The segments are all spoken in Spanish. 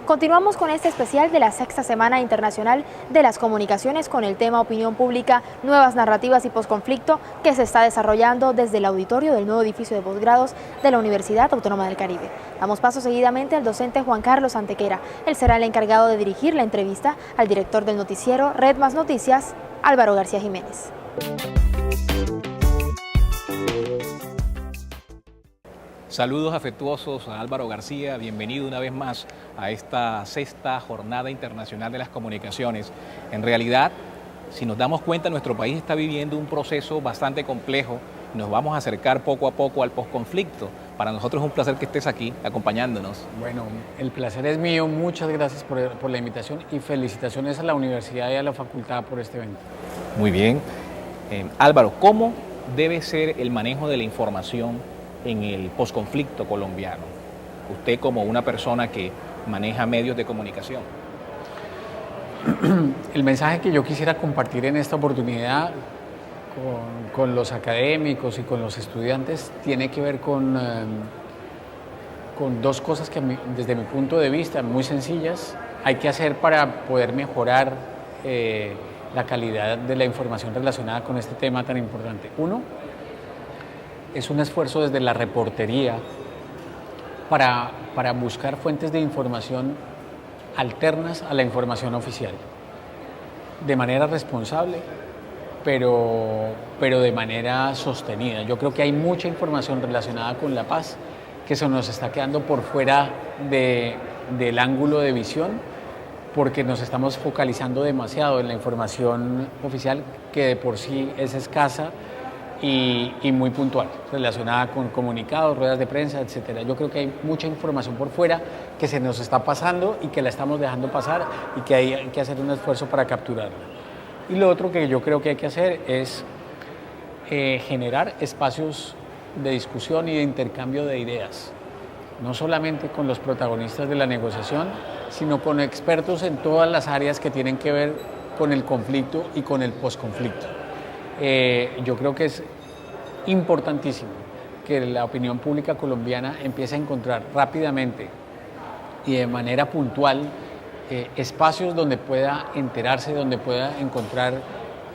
Continuamos con este especial de la Sexta Semana Internacional de las Comunicaciones con el tema Opinión Pública, Nuevas Narrativas y Posconflicto, que se está desarrollando desde el auditorio del nuevo edificio de posgrados de la Universidad Autónoma del Caribe. Damos paso seguidamente al docente Juan Carlos Antequera. Él será el encargado de dirigir la entrevista al director del noticiero Red Más Noticias, Álvaro García Jiménez. Saludos afectuosos a Álvaro García, bienvenido una vez más a esta sexta Jornada Internacional de las Comunicaciones. En realidad, si nos damos cuenta, nuestro país está viviendo un proceso bastante complejo y nos vamos a acercar poco a poco al posconflicto. Para nosotros es un placer que estés aquí acompañándonos. Bueno, el placer es mío, muchas gracias por la invitación y felicitaciones a la universidad y a la facultad por este evento. Muy bien. Álvaro, ¿cómo debe ser el manejo de la información en el posconflicto colombiano? Usted como una persona que maneja medios de comunicación. El mensaje que yo quisiera compartir en esta oportunidad con los académicos y con los estudiantes tiene que ver con dos cosas que desde mi punto de vista muy sencillas hay que hacer para poder mejorar la calidad de la información relacionada con este tema tan importante. Uno, es un esfuerzo desde la reportería para buscar fuentes de información alternas a la información oficial, de manera responsable, pero de manera sostenida. Yo creo que hay mucha información relacionada con la paz que se nos está quedando por fuera del ángulo de visión, porque nos estamos focalizando demasiado en la información oficial, que de por sí es escasa y muy puntual, relacionada con comunicados, ruedas de prensa, etc. Yo creo que hay mucha información por fuera que se nos está pasando y que la estamos dejando pasar y que hay que hacer un esfuerzo para capturarla. Y lo otro que yo creo que hay que hacer es generar espacios de discusión y de intercambio de ideas, no solamente con los protagonistas de la negociación, sino con expertos en todas las áreas que tienen que ver con el conflicto y con el posconflicto. Yo creo que es importantísimo que la opinión pública colombiana empiece a encontrar rápidamente y de manera puntual espacios donde pueda enterarse, donde pueda encontrar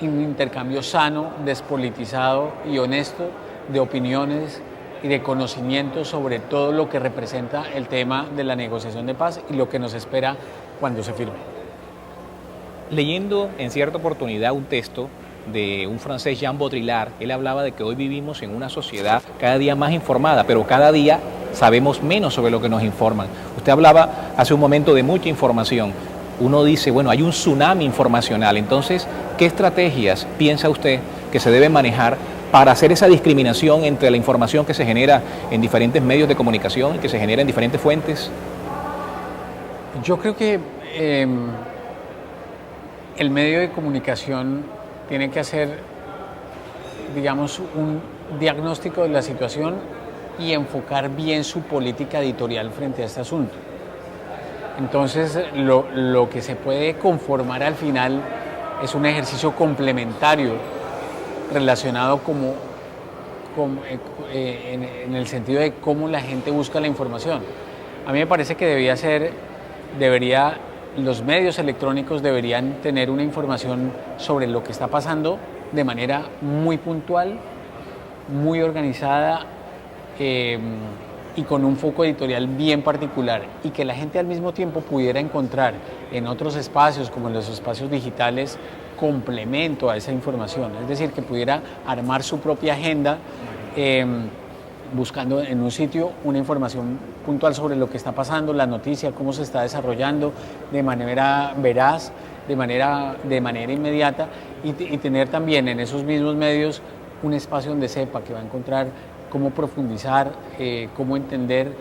un intercambio sano, despolitizado y honesto de opiniones y de conocimiento sobre todo lo que representa el tema de la negociación de paz y lo que nos espera cuando se firme. Leyendo en cierta oportunidad un texto de un francés, Jean Baudrillard, él hablaba de que hoy vivimos en una sociedad cada día más informada, pero cada día sabemos menos sobre lo que nos informan. Usted hablaba hace un momento de mucha información. Uno dice, bueno, hay un tsunami informacional. Entonces, ¿qué estrategias piensa usted que se deben manejar para hacer esa discriminación entre la información que se genera en diferentes medios de comunicación y que se genera en diferentes fuentes? Yo creo que el medio de comunicación tiene que hacer, digamos, un diagnóstico de la situación y enfocar bien su política editorial frente a este asunto. Entonces, lo que se puede conformar al final es un ejercicio complementario relacionado en el sentido de cómo la gente busca la información. A mí me parece que los medios electrónicos deberían tener una información sobre lo que está pasando de manera muy puntual, muy organizada y con un foco editorial bien particular, y que la gente al mismo tiempo pudiera encontrar en otros espacios, como en los espacios digitales, complemento a esa información. Es decir, que pudiera armar su propia agenda buscando en un sitio una información puntual sobre lo que está pasando, la noticia, cómo se está desarrollando de manera veraz, de manera inmediata, y tener también en esos mismos medios un espacio donde sepa que va a encontrar cómo profundizar, cómo entender,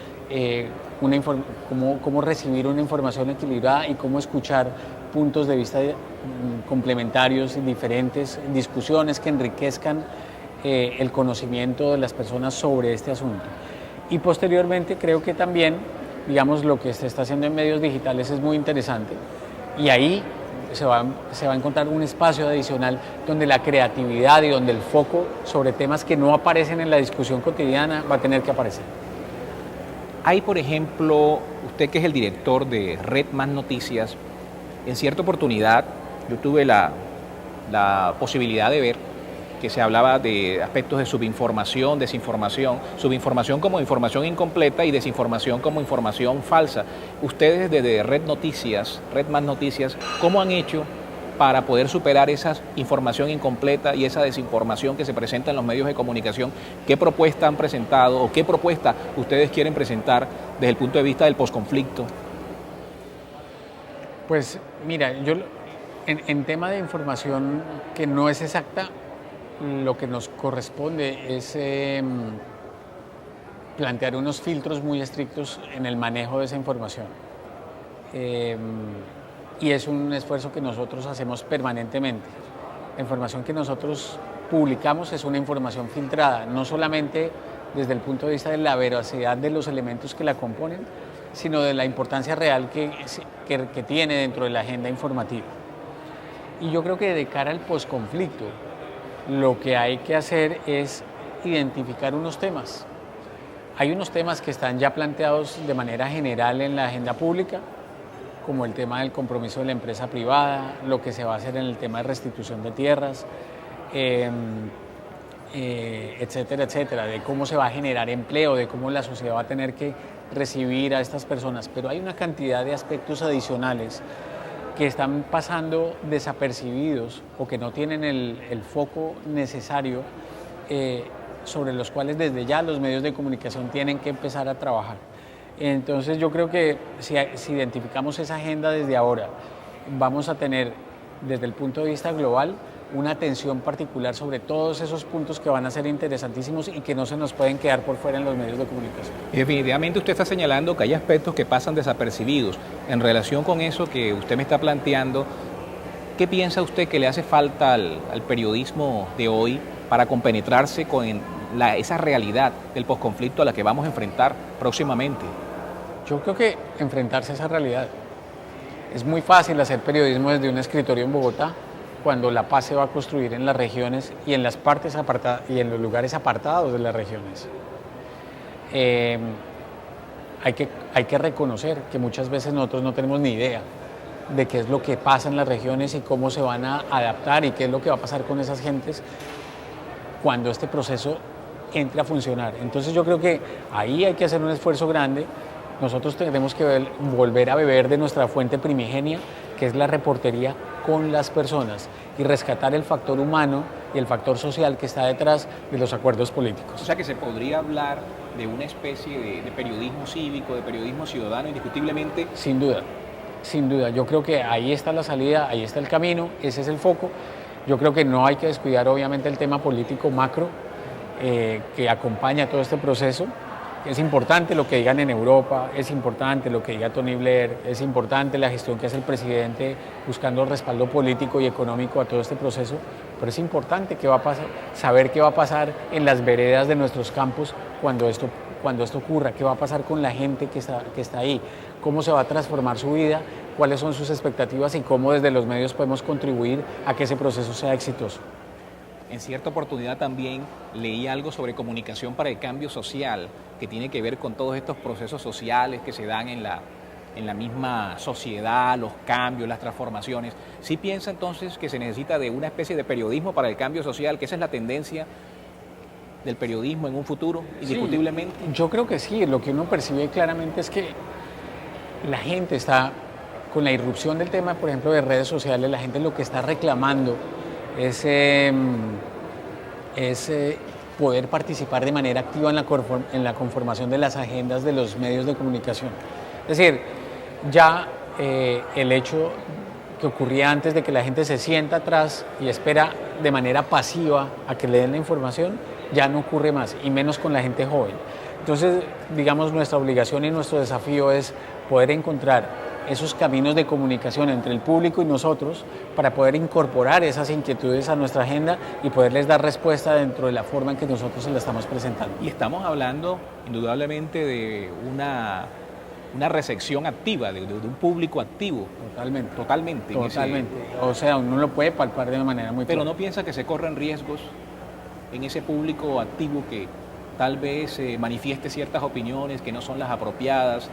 cómo recibir una información equilibrada y cómo escuchar puntos de vista complementarios y diferentes, discusiones que enriquezcan el conocimiento de las personas sobre este asunto. Y posteriormente creo que también, digamos, lo que se está haciendo en medios digitales es muy interesante, y ahí se va a encontrar un espacio adicional donde la creatividad y donde el foco sobre temas que no aparecen en la discusión cotidiana va a tener que aparecer. Hay, por ejemplo, usted que es el director de Red Más Noticias, en cierta oportunidad yo tuve la posibilidad de ver que se hablaba de aspectos de subinformación, desinformación, subinformación como información incompleta y desinformación como información falsa. Ustedes desde Red Noticias, Red Más Noticias, ¿cómo han hecho para poder superar esa información incompleta y esa desinformación que se presenta en los medios de comunicación? ¿Qué propuesta han presentado o qué propuesta ustedes quieren presentar desde el punto de vista del posconflicto? Pues mira, yo en tema de información que no es exacta, lo que nos corresponde es plantear unos filtros muy estrictos en el manejo de esa información. Y es un esfuerzo que nosotros hacemos permanentemente. La información que nosotros publicamos es una información filtrada, no solamente desde el punto de vista de la veracidad de los elementos que la componen, sino de la importancia real que tiene dentro de la agenda informativa. Y yo creo que de cara al posconflicto, lo que hay que hacer es identificar unos temas. Hay unos temas que están ya planteados de manera general en la agenda pública, como el tema del compromiso de la empresa privada, lo que se va a hacer en el tema de restitución de tierras, etcétera, etcétera, de cómo se va a generar empleo, de cómo la sociedad va a tener que recibir a estas personas. Pero hay una cantidad de aspectos adicionales que están pasando desapercibidos o que no tienen el foco necesario, sobre los cuales desde ya los medios de comunicación tienen que empezar a trabajar. Entonces yo creo que si identificamos esa agenda desde ahora, vamos a tener desde el punto de vista global una atención particular sobre todos esos puntos que van a ser interesantísimos y que no se nos pueden quedar por fuera en los medios de comunicación. Y definitivamente usted está señalando que hay aspectos que pasan desapercibidos. En relación con eso que usted me está planteando, ¿qué piensa usted que le hace falta al periodismo de hoy para compenetrarse con esa realidad del posconflicto a la que vamos a enfrentar próximamente? Yo creo que enfrentarse a esa realidad. Es muy fácil hacer periodismo desde un escritorio en Bogotá, cuando la paz se va a construir en las regiones y en las partes apartadas y en los lugares apartados de las regiones. Hay que reconocer que muchas veces nosotros no tenemos ni idea de qué es lo que pasa en las regiones y cómo se van a adaptar y qué es lo que va a pasar con esas gentes cuando este proceso entre a funcionar. Entonces yo creo que ahí hay que hacer un esfuerzo grande. Nosotros tenemos que volver a beber de nuestra fuente primigenia, que es la reportería con las personas, y rescatar el factor humano y el factor social que está detrás de los acuerdos políticos. O sea que se podría hablar de una especie de periodismo cívico, de periodismo ciudadano, indiscutiblemente. Sin duda, sin duda. Yo creo que ahí está la salida, ahí está el camino, ese es el foco. Yo creo que no hay que descuidar obviamente el tema político macro que acompaña todo este proceso. Es importante lo que digan en Europa, es importante lo que diga Tony Blair, es importante la gestión que hace el presidente buscando respaldo político y económico a todo este proceso, pero es importante saber qué va a pasar en las veredas de nuestros campos cuando esto ocurra, qué va a pasar con la gente que está ahí, cómo se va a transformar su vida, cuáles son sus expectativas y cómo desde los medios podemos contribuir a que ese proceso sea exitoso. En cierta oportunidad también leí algo sobre comunicación para el cambio social, que tiene que ver con todos estos procesos sociales que se dan en la misma sociedad, los cambios, las transformaciones. ¿Sí piensa entonces que se necesita de una especie de periodismo para el cambio social, que esa es la tendencia del periodismo en un futuro, indiscutiblemente? Sí, yo creo que sí. Lo que uno percibe claramente es que la gente está, con la irrupción del tema, por ejemplo, de redes sociales, la gente lo que está reclamando es poder participar de manera activa en la conformación de las agendas de los medios de comunicación. Es decir, ya el hecho que ocurría antes de que la gente se sienta atrás y espera de manera pasiva a que le den la información, ya no ocurre más, y menos con la gente joven. Entonces, digamos, nuestra obligación y nuestro desafío es poder encontrar esos caminos de comunicación entre el público y nosotros para poder incorporar esas inquietudes a nuestra agenda y poderles dar respuesta dentro de la forma en que nosotros se la estamos presentando. Y estamos hablando indudablemente de una una recepción activa, de un público activo. Totalmente. Totalmente. Totalmente. O sea, uno lo puede palpar de una manera muy Pero clara. ¿no piensa que se corren riesgos en ese público activo que tal vez manifieste ciertas opiniones que no son las apropiadas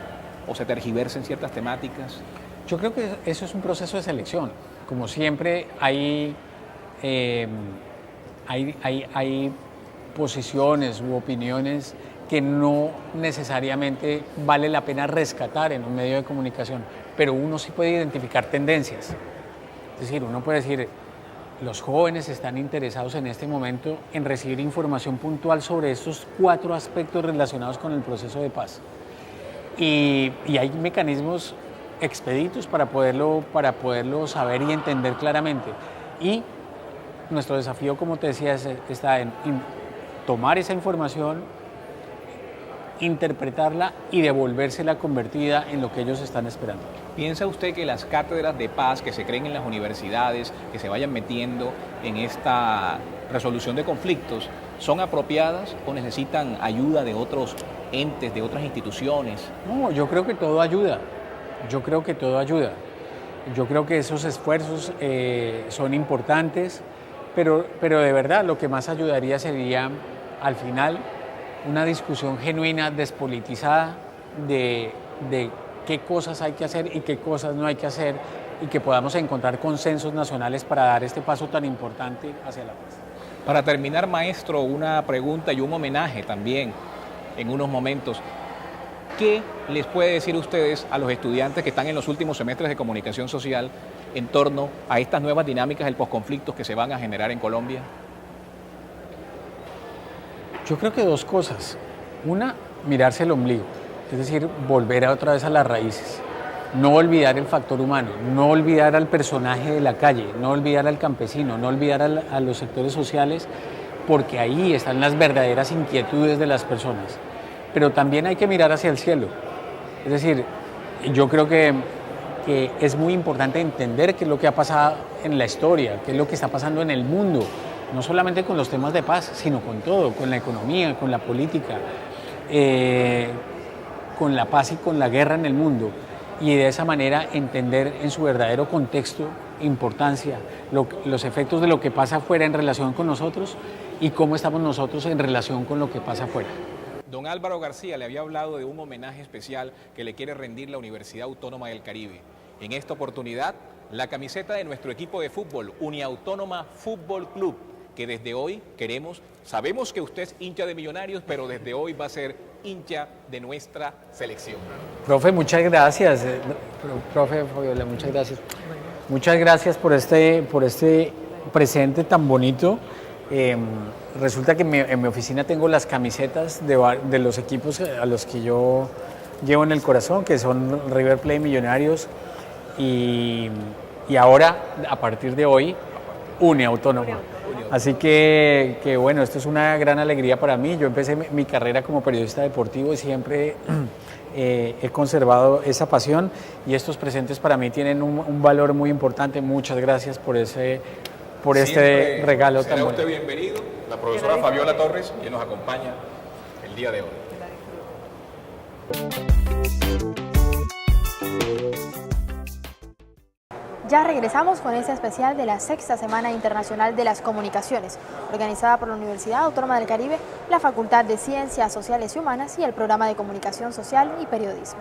o se tergiversen ciertas temáticas? Yo creo que eso es un proceso de selección. Como siempre, hay posiciones u opiniones que no necesariamente vale la pena rescatar en un medio de comunicación, pero uno sí puede identificar tendencias. Es decir, uno puede decir, los jóvenes están interesados en este momento en recibir información puntual sobre estos 4 aspectos relacionados con el proceso de paz. Y hay mecanismos expeditos para poderlo saber y entender claramente. Y nuestro desafío, como te decía, está en tomar esa información, interpretarla y devolvérsela convertida en lo que ellos están esperando. ¿Piensa usted que las cátedras de paz que se creen en las universidades, que se vayan metiendo en esta resolución de conflictos, son apropiadas o necesitan ayuda de otros entes, de otras instituciones? No, yo creo que todo ayuda. Yo creo que todo ayuda. Yo creo que esos esfuerzos son importantes, pero de verdad lo que más ayudaría sería, al final, una discusión genuina, despolitizada, de qué cosas hay que hacer y qué cosas no hay que hacer, y que podamos encontrar consensos nacionales para dar este paso tan importante hacia la paz. Para terminar, maestro, una pregunta y un homenaje también en unos momentos. ¿Qué les puede decir ustedes a los estudiantes que están en los últimos semestres de comunicación social en torno a estas nuevas dinámicas del posconflicto que se van a generar en Colombia? Yo creo que 2 cosas. Una, mirarse el ombligo, es decir, volver otra vez a las raíces. No olvidar el factor humano, no olvidar al personaje de la calle, no olvidar al campesino, no olvidar a los sectores sociales, porque ahí están las verdaderas inquietudes de las personas. Pero también hay que mirar hacia el cielo. Es decir, yo creo que es muy importante entender qué es lo que ha pasado en la historia, qué es lo que está pasando en el mundo, no solamente con los temas de paz, sino con todo, con la economía, con la política, con la paz y con la guerra en el mundo. Y de esa manera entender en su verdadero contexto, importancia, los efectos de lo que pasa afuera en relación con nosotros y cómo estamos nosotros en relación con lo que pasa afuera. Don Álvaro García le había hablado de un homenaje especial que le quiere rendir la Universidad Autónoma del Caribe. En esta oportunidad, la camiseta de nuestro equipo de fútbol, Uniautónoma Fútbol Club, que desde hoy sabemos que usted es hincha de Millonarios, pero desde hoy va a ser hincha de nuestra selección. Profe, muchas gracias. Profe Fabiola, muchas gracias. Muchas gracias por este presente tan bonito. Resulta que en mi oficina tengo las camisetas de los equipos a los que yo llevo en el corazón, que son River Plate, Millonarios y ahora, a partir de hoy, Uniautónoma. Así que bueno, esto es una gran alegría para mí. Yo empecé mi carrera como periodista deportivo y siempre he conservado esa pasión, y estos presentes para mí tienen un valor muy importante. Muchas gracias por este regalo tan bueno. Será usted bienvenido, la profesora Fabiola Torres, quien nos acompaña el día de hoy. Ya regresamos con este especial de la Sexta Semana Internacional de las Comunicaciones, organizada por la Universidad Autónoma del Caribe, la Facultad de Ciencias Sociales y Humanas y el Programa de Comunicación Social y Periodismo.